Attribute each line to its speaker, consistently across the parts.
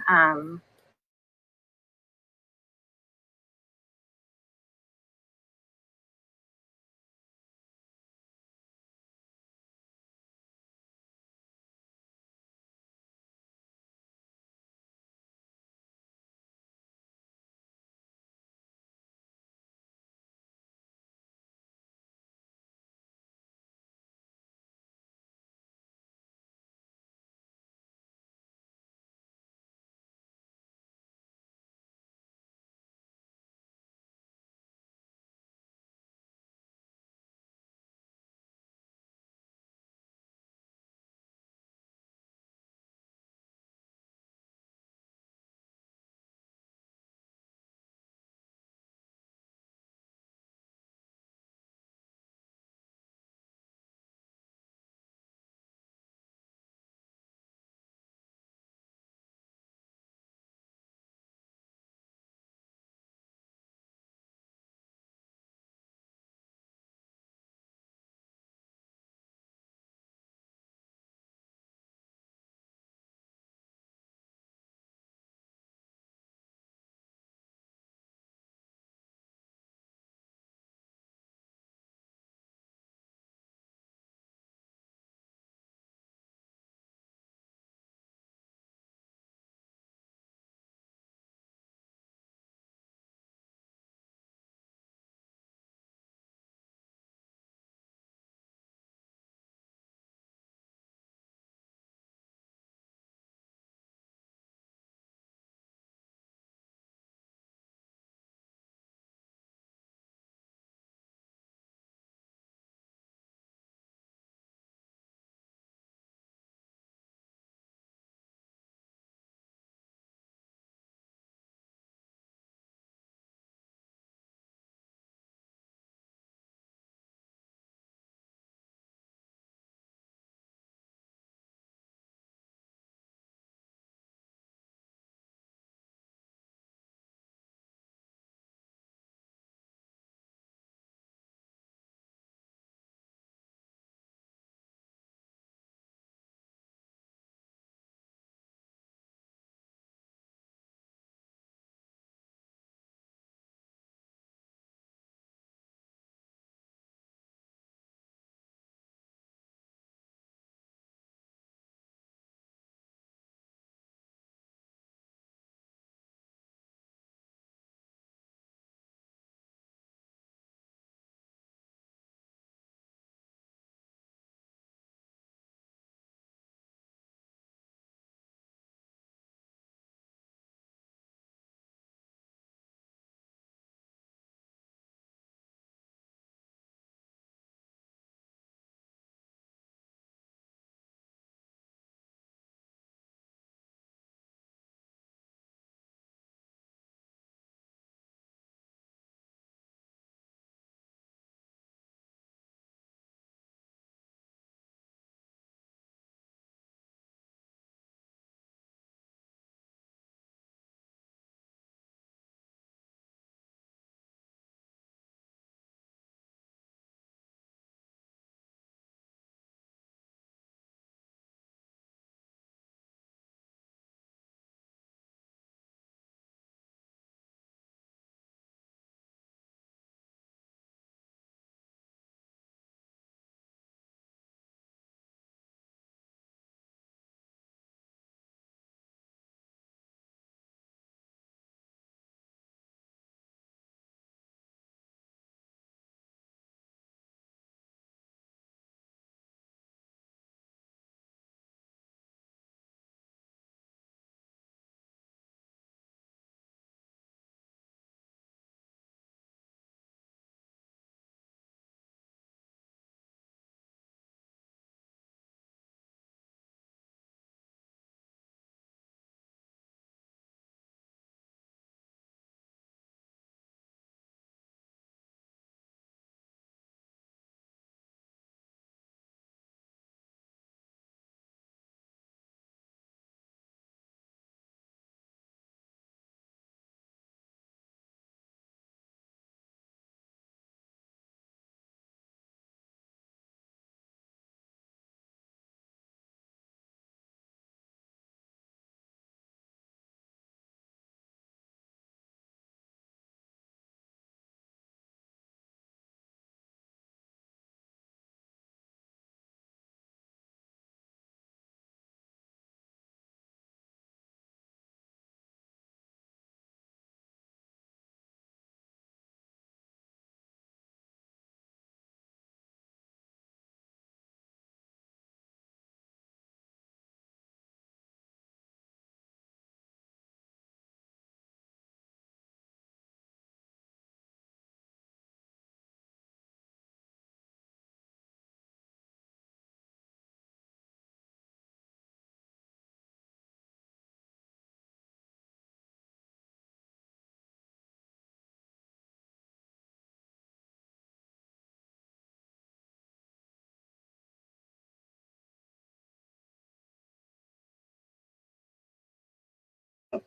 Speaker 1: Um,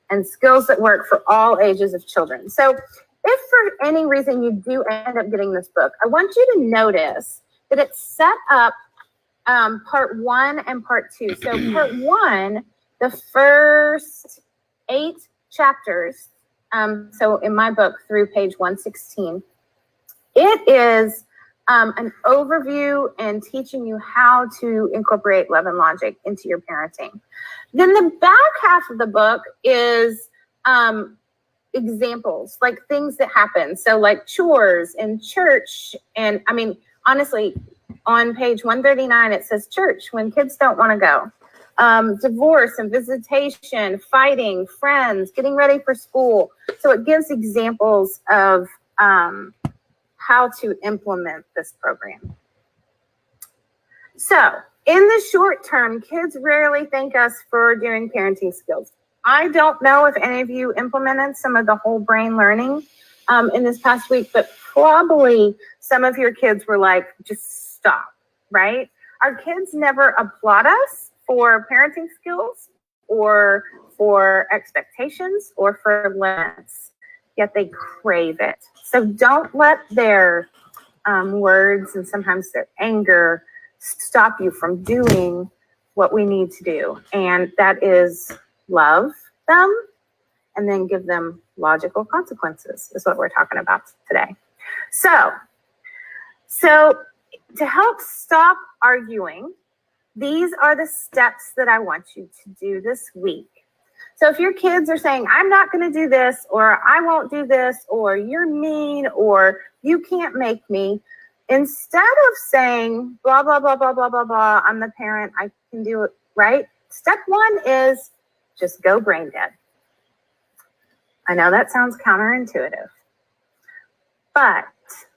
Speaker 1: and skills that work for all ages of children. So if for any reason you do end up getting this book, I want you to notice that it's set up part 1 and part 2. So part 1, the first 8 chapters, so in my book through page 116, it is an overview and teaching you how to incorporate love and logic into your parenting. Then the back half of the book is examples, like things that happen. So like chores in church. And I mean, honestly, on page 139, it says church when kids don't want to go. Divorce and visitation, fighting, friends, getting ready for school. So it gives examples of how to implement this program. So in the short term, kids rarely thank us for doing parenting skills. I don't know if any of you implemented some of the whole brain learning in this past week, but probably some of your kids were like, just stop, right? Our kids never applaud us for parenting skills or for expectations or for limits, yet they crave it. So don't let their words and sometimes their anger stop you from doing what we need to do. And that is love them and then give them logical consequences is what we're talking about today. So to help stop arguing, these are the steps that I want you to do this week. So if your kids are saying, I'm not going to do this, or I won't do this, or you're mean, or you can't make me, instead of saying, blah, blah, blah, blah, blah, blah, blah, I'm the parent, I can do it, right? Step 1 is just go brain dead. I know that sounds counterintuitive, but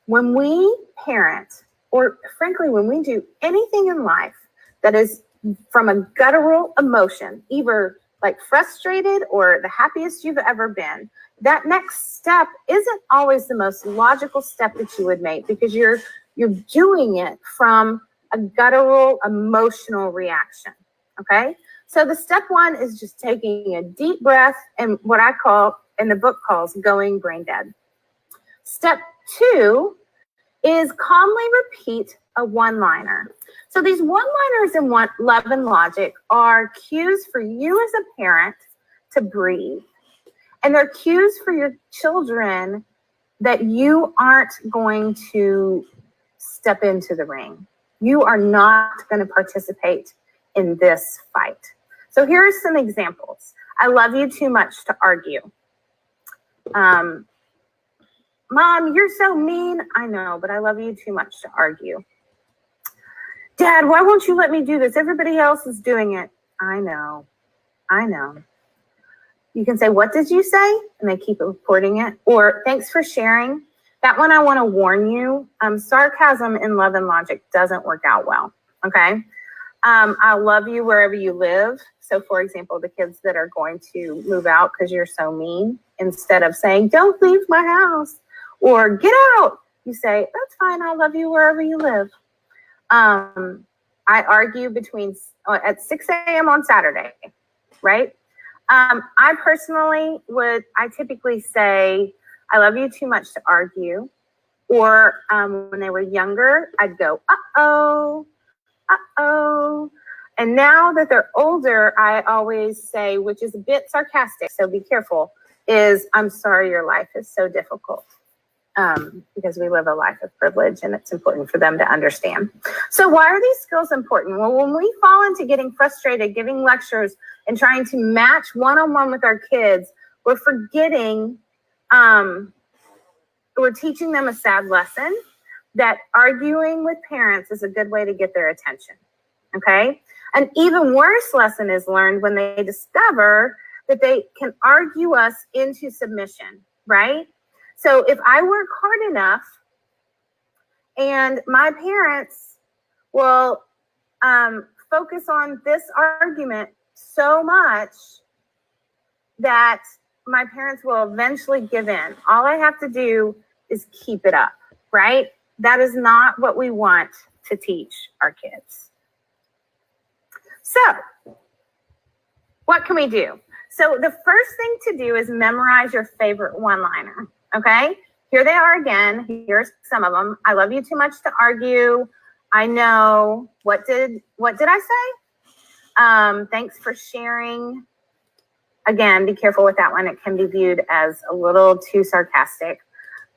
Speaker 1: when we parent, or frankly, when we do anything in life that is from a guttural emotion, either like frustrated or the happiest you've ever been, that next step isn't always the most logical step that you would make because you're doing it from a guttural emotional reaction, okay? So the step 1 is just taking a deep breath and what I call, in the book calls, going brain dead. Step 2 is calmly repeat a one-liner. So these one-liners in Love and Logic are cues for you as a parent to breathe. And they're cues for your children that you aren't going to step into the ring. You are not going to participate in this fight. So here are some examples. I love you too much to argue. Mom, you're so mean. I know, but I love you too much to argue. Dad, why won't you let me do this? Everybody else is doing it. I know. You can say, what did you say? And they keep reporting it. Or thanks for sharing. That one I want to warn you. Sarcasm in Love and Logic doesn't work out well. Okay. I love you wherever you live. So for example, the kids that are going to move out because you're so mean, instead of saying, don't leave my house or get out, you say, that's fine. I'll love you wherever you live. I argue at 6 a.m. on Saturday, right? I typically say, I love you too much to argue. Or when they were younger, I'd go, uh-oh. And now that they're older, I always say, which is a bit sarcastic, so be careful, is I'm sorry your life is so difficult. Because we live a life of privilege and it's important for them to understand. So why are these skills important? Well, when we fall into getting frustrated, giving lectures and trying to match one-on-one with our kids, we're forgetting, we're teaching them a sad lesson that arguing with parents is a good way to get their attention, okay? An even worse lesson is learned when they discover that they can argue us into submission, right? So if I work hard enough and my parents will focus on this argument so much that my parents will eventually give in. All I have to do is keep it up, right? That is not what we want to teach our kids. So what can we do? So the first thing to do is memorize your favorite one-liner, okay? Here they are again. Here's some of them. I love you too much to argue. I know. What did I say? Thanks for sharing. Again, be careful with that one. It can be viewed as a little too sarcastic.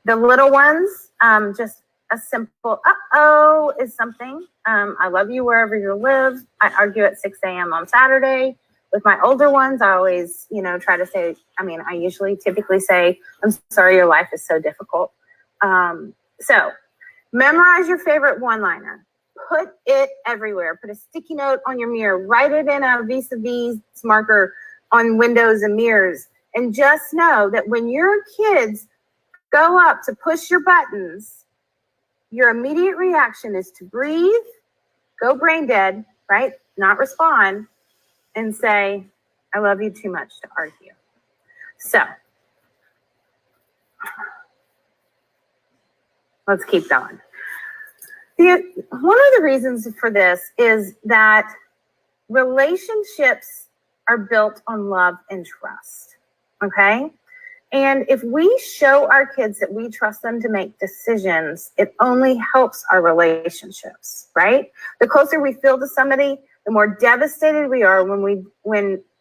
Speaker 1: The little ones, just a simple uh-oh is something. I love you wherever you live. I argue at 6 a.m. on Saturday. With my older ones, I always, try to say, I usually typically say, I'm sorry your life is so difficult. So memorize your favorite one-liner. Put it everywhere. Put a sticky note on your mirror. Write it in a vis-a-vis marker on windows and mirrors. And just know that when your kids go up to push your buttons, your immediate reaction is to breathe, go brain dead, right? Not respond, and say, I love you too much to argue. So let's keep going. One of the reasons for this is that relationships are built on love and trust, okay? And if we show our kids that we trust them to make decisions, it only helps our relationships, right? The closer we feel to somebody, the more devastated we are when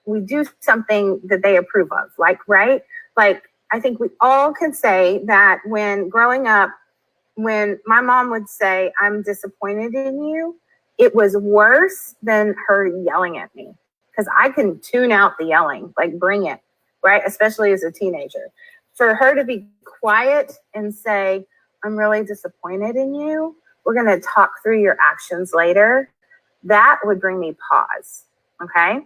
Speaker 1: we do something that they approve of, right? Like, I think we all can say that when growing up, when my mom would say, I'm disappointed in you, it was worse than her yelling at me, because I can tune out the yelling, like bring it, right? Especially as a teenager. For her to be quiet and say, I'm really disappointed in you, we're going to talk through your actions later, that would bring me pause, okay?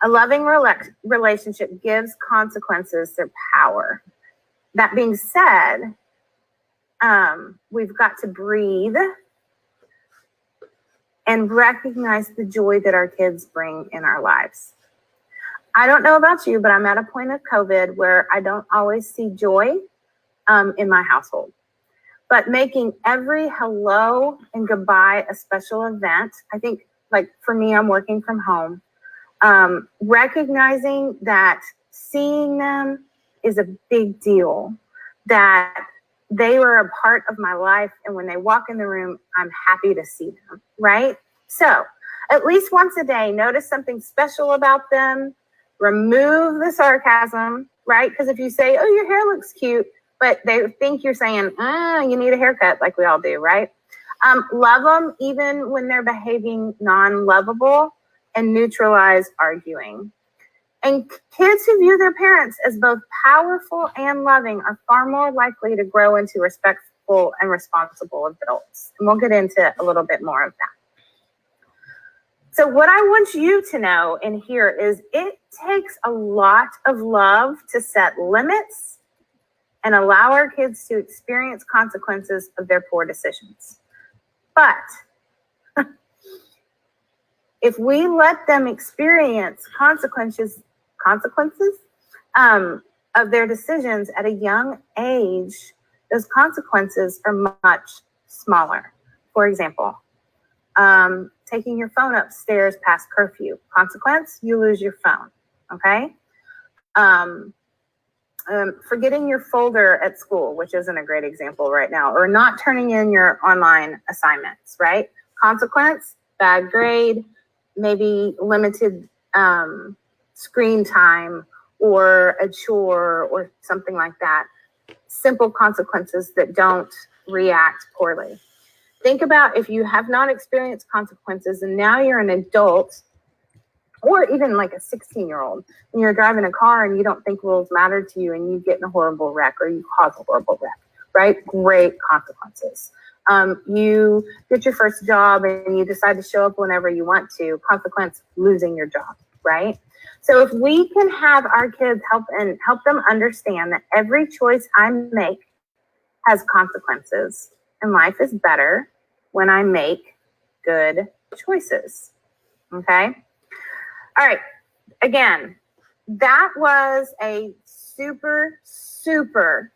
Speaker 1: A loving relationship gives consequences their power. That being said, we've got to breathe and recognize the joy that our kids bring in our lives. I don't know about you, but I'm at a point of COVID where I don't always see joy in my household. But making every hello and goodbye a special event, I think, like for me, I'm working from home. Recognizing that seeing them is a big deal, that they were a part of my life. And when they walk in the room, I'm happy to see them, right? So at least once a day, notice something special about them. Remove the sarcasm, right? Because if you say, oh, your hair looks cute, but they think you're saying, you need a haircut, like we all do, right? Love them even when they're behaving non-lovable, and neutralize arguing. And kids who view their parents as both powerful and loving are far more likely to grow into respectful and responsible adults. And we'll get into a little bit more of that. So what I want you to know and hear is it takes a lot of love to set limits and allow our kids to experience consequences of their poor decisions. But if we let them experience consequences of their decisions at a young age, those consequences are much smaller. For example, taking your phone upstairs past curfew. Consequence, you lose your phone, okay? Forgetting your folder at school, which isn't a great example right now, or not turning in your online assignments, right? Consequence, bad grade, maybe limited screen time or a chore or something like that. Simple consequences that don't react poorly. Think about if you have not experienced consequences and now you're an adult, or even like a 16-year-old, and you're driving a car and you don't think rules matter to you and you get in a horrible wreck or you cause a horrible wreck, right? Great consequences. You get your first job and you decide to show up whenever you want to. Consequence, losing your job, right? So if we can have our kids help them understand that every choice I make has consequences, and life is better when I make good choices. Okay? All right. Again, that was a super, super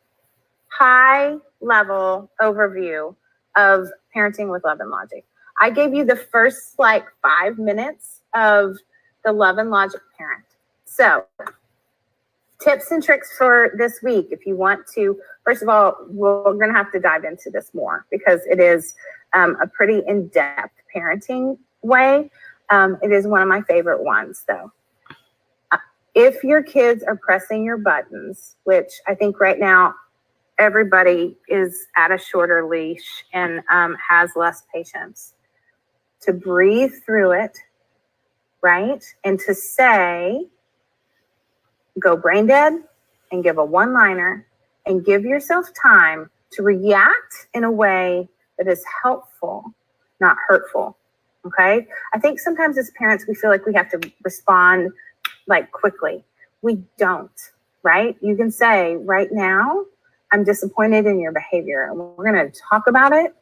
Speaker 1: high level overview of parenting with love and logic. I gave you the first 5 minutes of the love and logic parent. So tips and tricks for this week. If you want to, first of all, we're going to have to dive into this more because it is a pretty in-depth parenting way. It is one of my favorite ones, though. If your kids are pressing your buttons, which I think right now everybody is at a shorter leash and has less patience, to breathe through it, right? And to say, go brain dead and give a one-liner and give yourself time to react in a way that is helpful, not hurtful, okay? I think sometimes as parents, we feel like we have to respond like quickly. We don't, right? You can say, right now, I'm disappointed in your behavior, and we're going to talk about it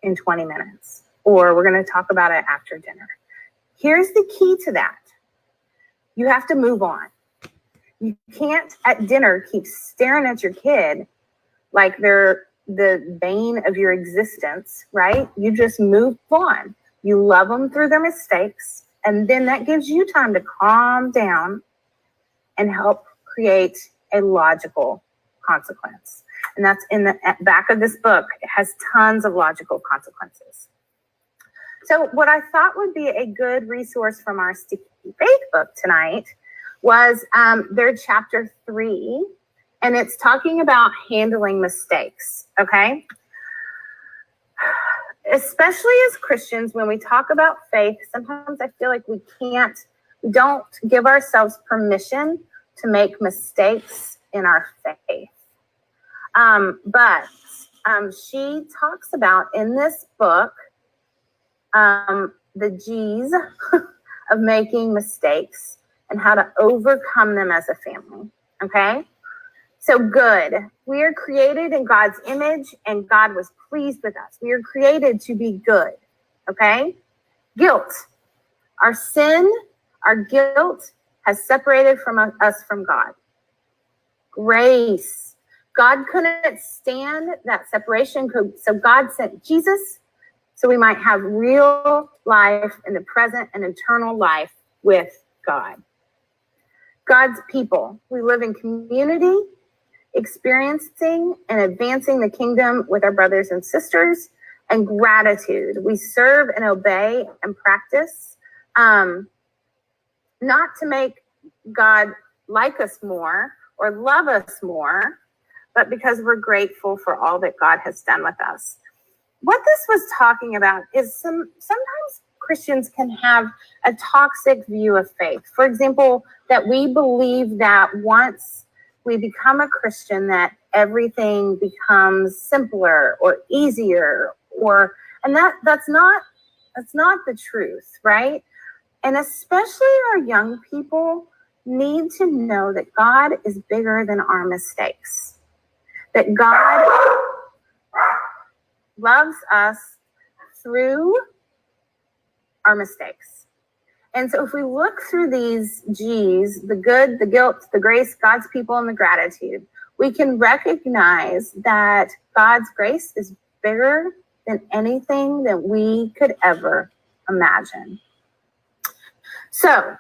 Speaker 1: in 20 minutes, or we're going to talk about it after dinner. Here's the key to that. You have to move on. You can't at dinner keep staring at your kid like they're the bane of your existence, right? You just move on. You love them through their mistakes, and then that gives you time to calm down and help create a logical consequence. And that's in the back of this book. It has tons of logical consequences. So what I thought would be a good resource from our Sticky Faith book tonight was their chapter 3, and it's talking about handling mistakes, okay? Especially as Christians, when we talk about faith, sometimes I feel like we don't give ourselves permission to make mistakes in our faith. But she talks about in this book the G's of making mistakes and how to overcome them as a family, okay? So good. We are created in God's image, and God was pleased with us. We are created to be good, okay? Guilt. Our sin, our guilt has separated us from God. Grace. God couldn't stand that separation, so God sent Jesus so we might have real life in the present and eternal life with God. God's people. We live in community, experiencing and advancing the kingdom with our brothers and sisters, and gratitude. We serve and obey and practice, not to make God like us more or love us more, but because we're grateful for all that God has done with us. What this was talking about is sometimes Christians can have a toxic view of faith. For example, that we believe that once we become a Christian, that everything becomes simpler or easier, and that's not the truth, right? And especially our young people need to know that God is bigger than our mistakes, that God loves us through our mistakes. And so if we look through these G's, the good, the guilt, the grace, God's people, and the gratitude, we can recognize that God's grace is bigger than anything that we could ever imagine. So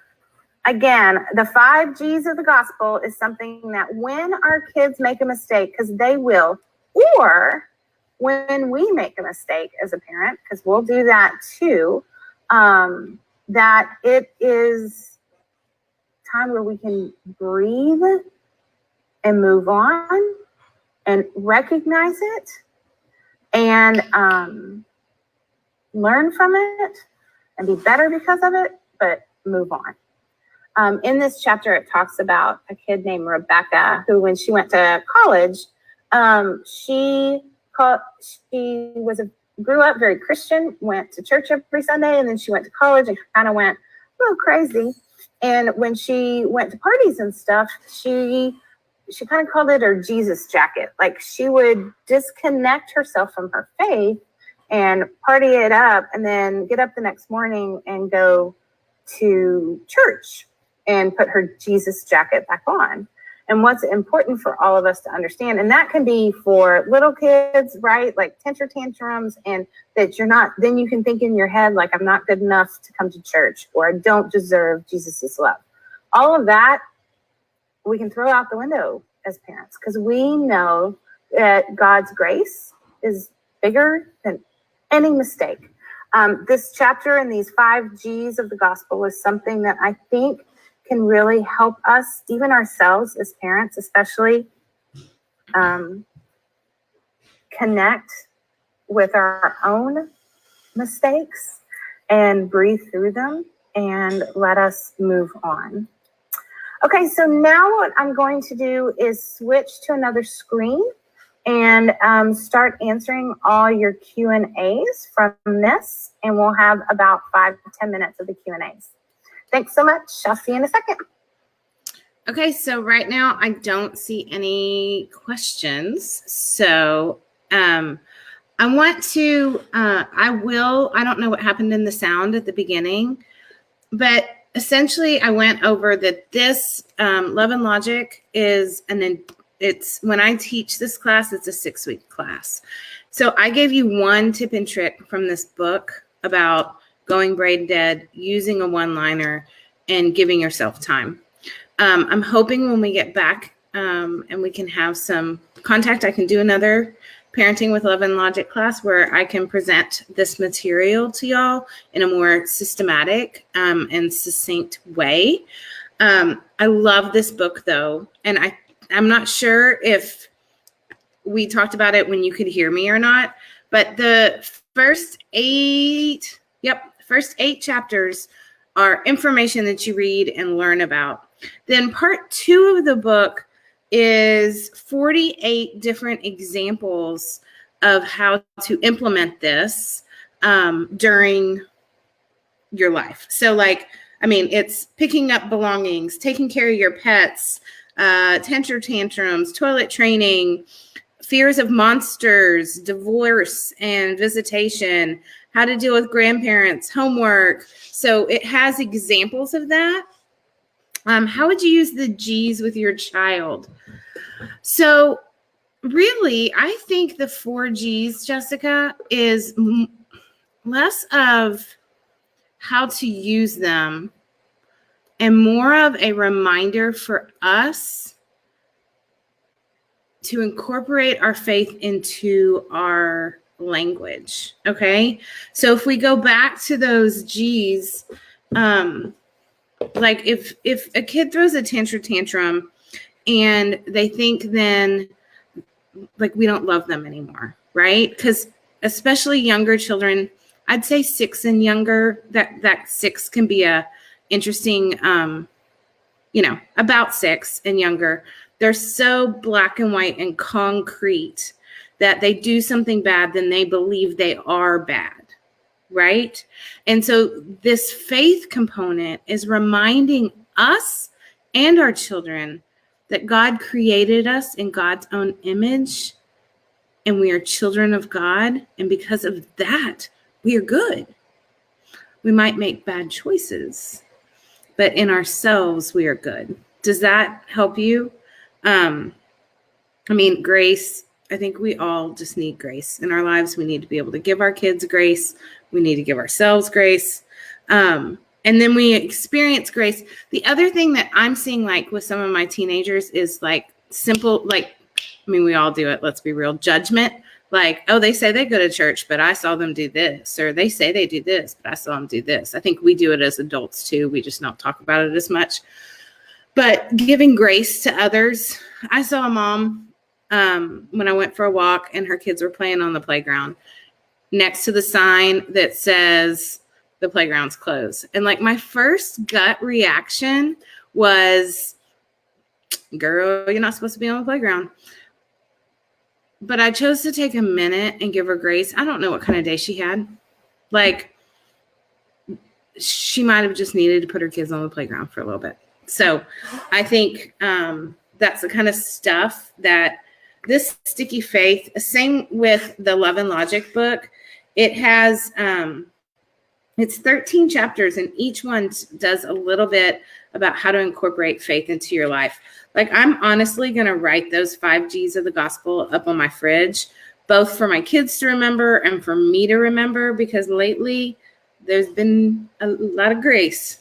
Speaker 1: again, the 5 G's of the gospel is something that when our kids make a mistake, because they will, or when we make a mistake as a parent, because we'll do that too, that it is time where we can breathe and move on and recognize it and learn from it and be better because of it, but move on. In this chapter, it talks about a kid named Rebecca who, when she went to college, she grew up very Christian, went to church every Sunday, and then she went to college and kind of went a little crazy. And when she went to parties and stuff, she kind of called it her Jesus jacket. Like, she would disconnect herself from her faith and party it up and then get up the next morning and go to church and put her Jesus jacket back on. and what's important for all of us to understand. And that can be for little kids, right? Like temper tantrums, and that you're not, then you can think in your head, like, I'm not good enough to come to church, or I don't deserve Jesus's love. All of that we can throw out the window as parents, because we know that God's grace is bigger than any mistake. This chapter and these 5 G's of the gospel is something that I think can really help us, even ourselves as parents, especially connect with our own mistakes and breathe through them and let us move on. Okay, so now what I'm going to do is switch to another screen and start answering all your Q&As from this, and we'll have about 5 to 10 minutes of the Q&As. Thanks so much. I'll see you in a second.
Speaker 2: Okay, so right now I don't see any questions. So I want to, I don't know what happened in the sound at the beginning, but essentially I went over that this Love and Logic is it's when I teach this class, it's a 6-week class. So I gave you one tip and trick from this book about going brain dead, using a one-liner, and giving yourself time. I'm hoping when we get back and we can have some contact, I can do another Parenting with Love and Logic class where I can present this material to y'all in a more systematic and succinct way. I love this book though, and I'm not sure if we talked about it when you could hear me or not, but the first 8 chapters are information that you read and learn about. Then part 2 of the book is 48 different examples of how to implement this during your life. So it's picking up belongings, taking care of your pets, temper tantrums, toilet training, fears of monsters, divorce and visitation, how to deal with grandparents, homework. So it has examples of that. How would you use the G's with your child? So really, I think the 4 G's, Jessica, is less of how to use them and more of a reminder for us to incorporate our faith into our language. Okay. So if we go back to those G's, like if a kid throws a tantrum and they think then like we don't love them anymore, right? Because especially younger children, I'd say 6 and younger, that 6 can be a interesting, about 6 and younger. They're so black and white and concrete that they do something bad, then they believe they are bad, right? And so this faith component is reminding us and our children that God created us in God's own image and we are children of God. And because of that, we are good. We might make bad choices, but in ourselves, we are good. Does that help you? Grace, I think we all just need grace in our lives. We need to be able to give our kids grace. We need to give ourselves grace. And then we experience grace. The other thing that I'm seeing like with some of my teenagers is like simple, we all do it. Let's be real. Judgment. Like, oh, they say they go to church, but I saw them do this. Or they say they do this, but I saw them do this. I think we do it as adults too. We just don't talk about it as much. But giving grace to others. I saw a mom when I went for a walk and her kids were playing on the playground next to the sign that says the playground's closed. And like my first gut reaction was, girl, you're not supposed to be on the playground. But I chose to take a minute and give her grace. I don't know what kind of day she had. Like, she might have just needed to put her kids on the playground for a little bit. So I think that's the kind of stuff that this Sticky Faith, same with the Love and Logic book, it has It's 13 chapters, and each one does a little bit about how to incorporate faith into your life. Like, I'm honestly going to write those 5 G's of the gospel up on my fridge, both for my kids to remember and for me to remember, because lately there's been a lot of grace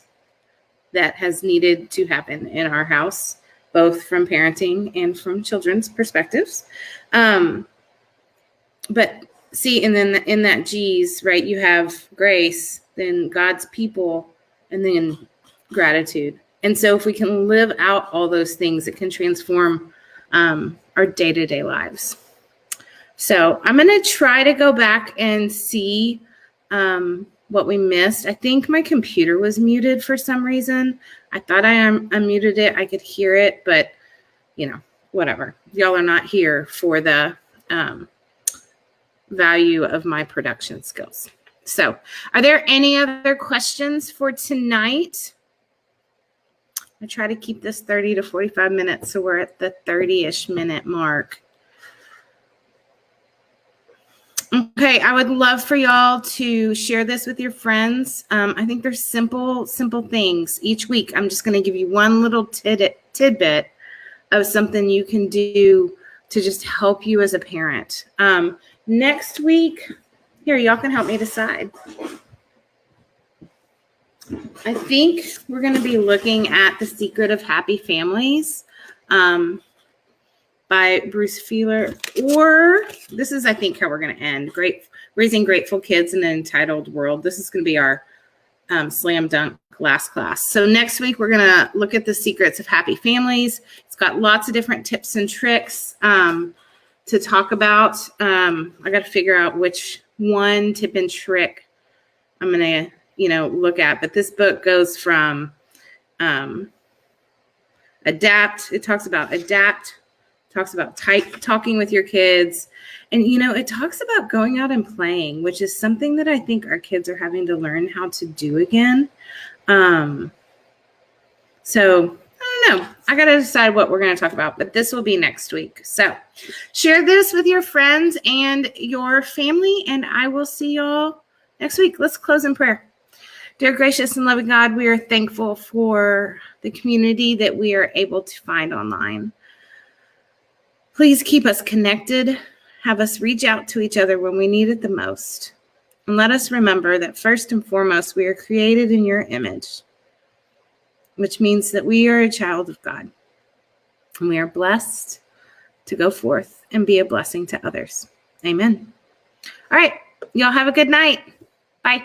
Speaker 2: that has needed to happen in our house, both from parenting and from children's perspectives. But see, and then in that G's, right, you have grace, then God's people, and then gratitude. And so if we can live out all those things, it can transform our day-to-day lives. So I'm going to try to go back and see what we missed. I think my computer was muted for some reason. I thought I unmuted it. I could hear it, but, whatever. Y'all are not here for the value of my production skills. So are there any other questions for tonight? I try to keep this 30 to 45 minutes, so we're at the 30-ish minute mark. Okay, I would love for y'all to share this with your friends. I think there's simple things. Each week, I'm just going to give you one little tidbit of something you can do to just help you as a parent. Next week, here, y'all can help me decide. I think we're going to be looking at The Secret of Happy Families by Bruce Feiler, or this is, I think, how we're going to end. Raising Grateful Kids in an Entitled World. This is going to be our slam dunk last class. So next week, we're going to look at The Secrets of Happy Families. It's got lots of different tips and tricks to talk about. I got to figure out which one tip and trick I'm going to look at. But this book goes from adapt. It talks about adapt, talks about talking with your kids. And, it talks about going out and playing, which is something that I think our kids are having to learn how to do again. So I don't know. I got to decide what we're going to talk about, but this will be next week. So share this with your friends and your family, and I will see y'all next week. Let's close in prayer. Dear gracious and loving God, we are thankful for the community that we are able to find online. Please keep us connected. Have us reach out to each other when we need it the most. And let us remember that first and foremost, we are created in your image, which means that we are a child of God. And we are blessed to go forth and be a blessing to others. Amen. All right. Y'all have a good night. Bye.